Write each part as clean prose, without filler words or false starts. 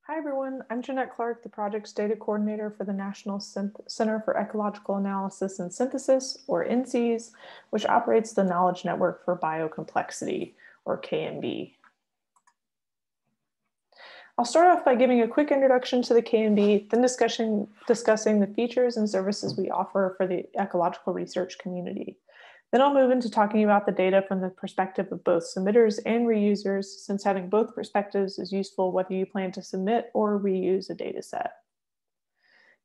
Hi everyone, I'm Jeanette Clark, the project's data coordinator for the National Center for Ecological Analysis and Synthesis, or NCEAS, which operates the Knowledge Network for Biocomplexity, or KNB. I'll start off by giving a quick introduction to the KNB, then discussing the features and services we offer for the ecological research community. Then I'll move into talking about the data from the perspective of both submitters and reusers, since having both perspectives is useful whether you plan to submit or reuse a data set.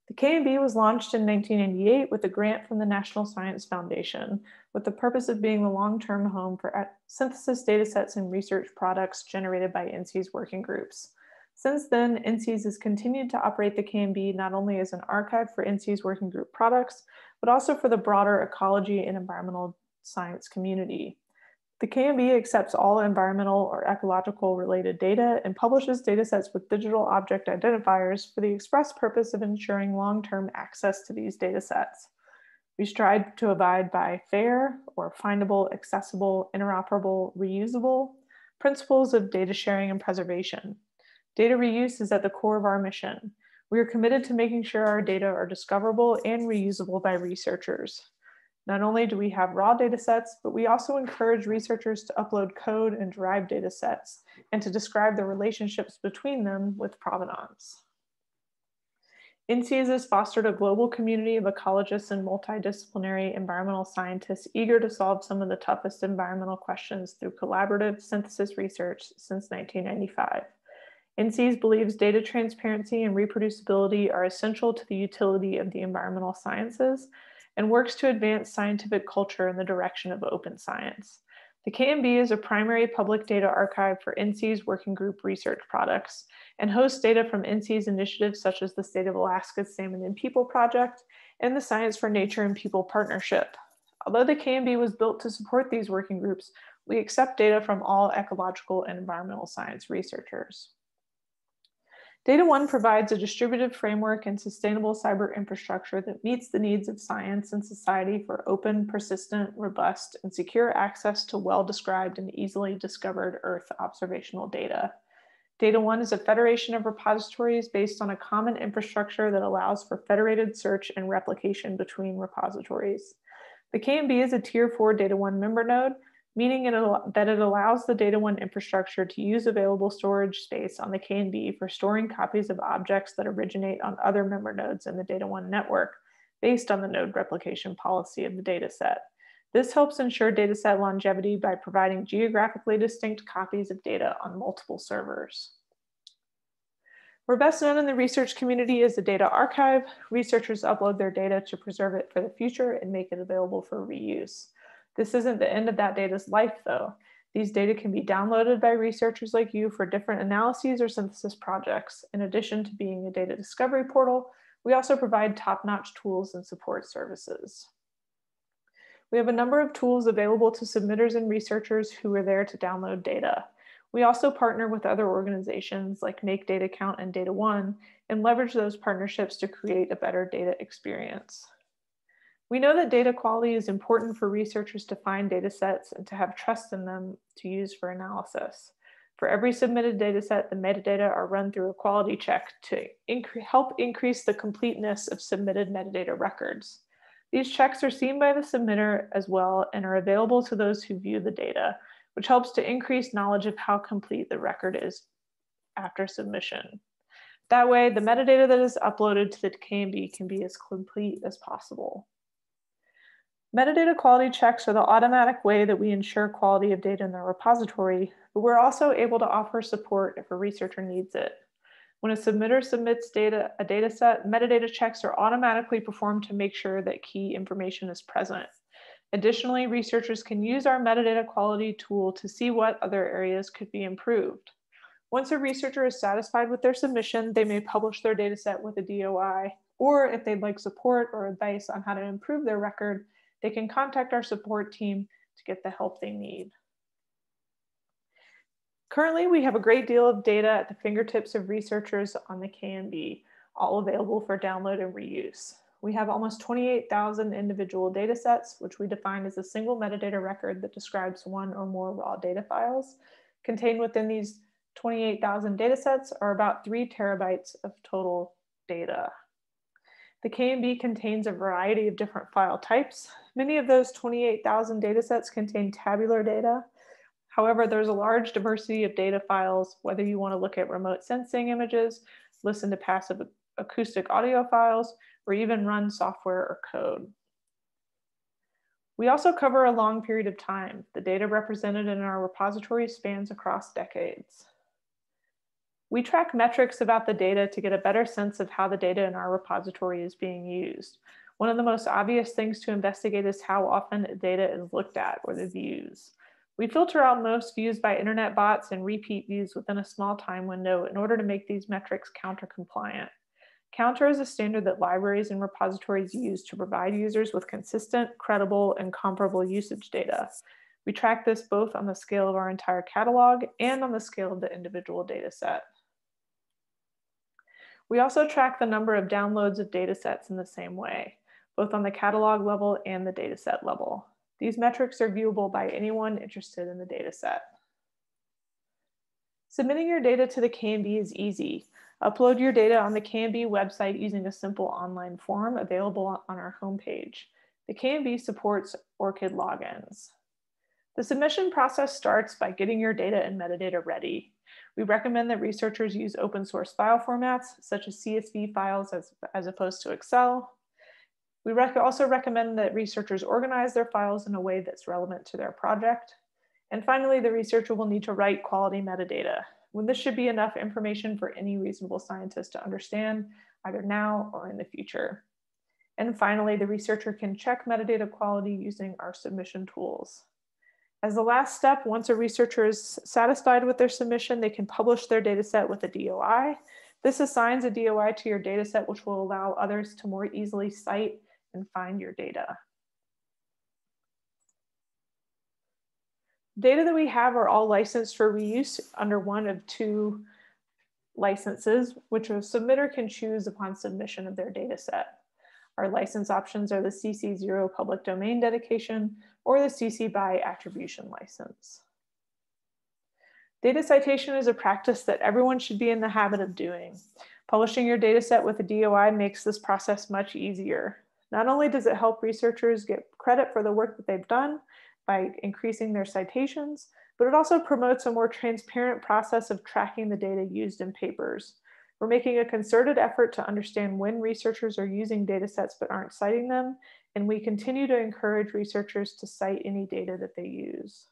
The KNB was launched in 1998 with a grant from the National Science Foundation, with the purpose of being the long-term home for synthesis datasets and research products generated by NCEAS working groups. Since then, NCEAS has continued to operate the KNB not only as an archive for NCEAS working group products, but also for the broader ecology and environmental science community. The KNB accepts all environmental or ecological related data and publishes datasets with Digital Object Identifiers for the express purpose of ensuring long-term access to these datasets. We strive to abide by FAIR, or findable, accessible, interoperable, reusable, principles of data sharing and preservation. Data reuse is at the core of our mission. We are committed to making sure our data are discoverable and reusable by researchers. Not only do we have raw data sets, but we also encourage researchers to upload code and derived data sets and to describe the relationships between them with provenance. NCEAS has fostered a global community of ecologists and multidisciplinary environmental scientists eager to solve some of the toughest environmental questions through collaborative synthesis research since 1995. NCEAS believes data transparency and reproducibility are essential to the utility of the environmental sciences and works to advance scientific culture in the direction of open science. The KNB is a primary public data archive for NCEAS working group research products and hosts data from NCEAS initiatives such as the State of Alaska's Salmon and People Project and the Science for Nature and People Partnership. Although the KNB was built to support these working groups, we accept data from all ecological and environmental science researchers. DataOne provides a distributed framework and sustainable cyber infrastructure that meets the needs of science and society for open, persistent, robust, and secure access to well-described and easily discovered Earth observational data. DataOne is a federation of repositories based on a common infrastructure that allows for federated search and replication between repositories. The KNB is a Tier 4 DataOne member node, meaning that it allows the DataOne infrastructure to use available storage space on the KNB for storing copies of objects that originate on other member nodes in the DataOne network based on the node replication policy of the dataset. This helps ensure dataset longevity by providing geographically distinct copies of data on multiple servers. We're best known in the research community as the data archive. Researchers upload their data to preserve it for the future and make it available for reuse. This isn't the end of that data's life, though. These data can be downloaded by researchers like you for different analyses or synthesis projects. In addition to being a data discovery portal, we also provide top-notch tools and support services. We have a number of tools available to submitters and researchers who are there to download data. We also partner with other organizations like Make Data Count and DataOne and leverage those partnerships to create a better data experience. We know that data quality is important for researchers to find data sets and to have trust in them to use for analysis. For every submitted data set, the metadata are run through a quality check to help increase the completeness of submitted metadata records. These checks are seen by the submitter as well and are available to those who view the data, which helps to increase knowledge of how complete the record is after submission. That way, the metadata that is uploaded to the KNB can be as complete as possible. Metadata quality checks are the automatic way that we ensure quality of data in the repository, but we're also able to offer support if a researcher needs it. When a submitter submits a data set, metadata checks are automatically performed to make sure that key information is present. Additionally, researchers can use our metadata quality tool to see what other areas could be improved. Once a researcher is satisfied with their submission, they may publish their data set with a DOI, or if they'd like support or advice on how to improve their record, they can contact our support team to get the help they need. Currently, we have a great deal of data at the fingertips of researchers on the KNB, all available for download and reuse. We have almost 28,000 individual data sets, which we define as a single metadata record that describes one or more raw data files. Contained within these 28,000 datasets are about 3 terabytes of total data. The KNB contains a variety of different file types. Many of those 28,000 datasets contain tabular data. However, there's a large diversity of data files, whether you want to look at remote sensing images, listen to passive acoustic audio files, or even run software or code. We also cover a long period of time. The data represented in our repository spans across decades. We track metrics about the data to get a better sense of how the data in our repository is being used. One of the most obvious things to investigate is how often data is looked at, or the views. We filter out most views by internet bots and repeat views within a small time window in order to make these metrics counter compliant. Counter is a standard that libraries and repositories use to provide users with consistent, credible, and comparable usage data. We track this both on the scale of our entire catalog and on the scale of the individual data set. We also track the number of downloads of data sets in the same way, both on the catalog level and the dataset level. These metrics are viewable by anyone interested in the dataset. Submitting your data to the KNB is easy. Upload your data on the KNB website using a simple online form available on our homepage. The KNB supports ORCID logins. The submission process starts by getting your data and metadata ready. We recommend that researchers use open source file formats, such as CSV files as opposed to Excel. We also recommend that researchers organize their files in a way that's relevant to their project. And finally, the researcher will need to write quality metadata, when this should be enough information for any reasonable scientist to understand, either now or in the future. And finally, the researcher can check metadata quality using our submission tools. As the last step, once a researcher is satisfied with their submission, they can publish their dataset with a DOI. This assigns a DOI to your dataset, which will allow others to more easily cite and find your data. Data that we have are all licensed for reuse under one of 2 licenses, which a submitter can choose upon submission of their dataset. Our license options are the CC0 public domain dedication or the CC BY attribution license. Data citation is a practice that everyone should be in the habit of doing. Publishing your dataset with a DOI makes this process much easier. Not only does it help researchers get credit for the work that they've done by increasing their citations, but it also promotes a more transparent process of tracking the data used in papers. We're making a concerted effort to understand when researchers are using datasets but aren't citing them, and we continue to encourage researchers to cite any data that they use.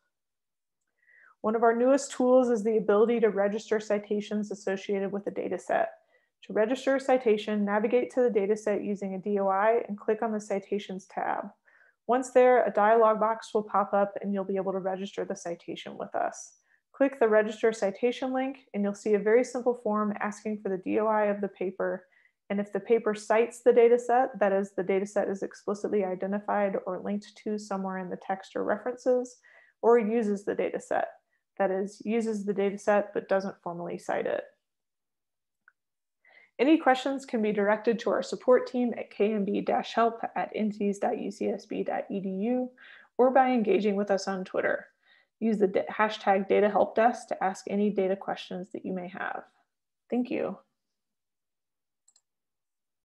One of our newest tools is the ability to register citations associated with a dataset. To register a citation, navigate to the dataset using a DOI and click on the Citations tab. Once there, a dialog box will pop up and you'll be able to register the citation with us. Click the Register Citation link and you'll see a very simple form asking for the DOI of the paper. And if the paper cites the dataset, that is, the dataset is explicitly identified or linked to somewhere in the text or references, or uses the dataset, that is, uses the dataset but doesn't formally cite it. Any questions can be directed to our support team at knb-help@nceas.ucsb.edu or by engaging with us on Twitter. Use the hashtag DataHelpDesk to ask any data questions that you may have. Thank you.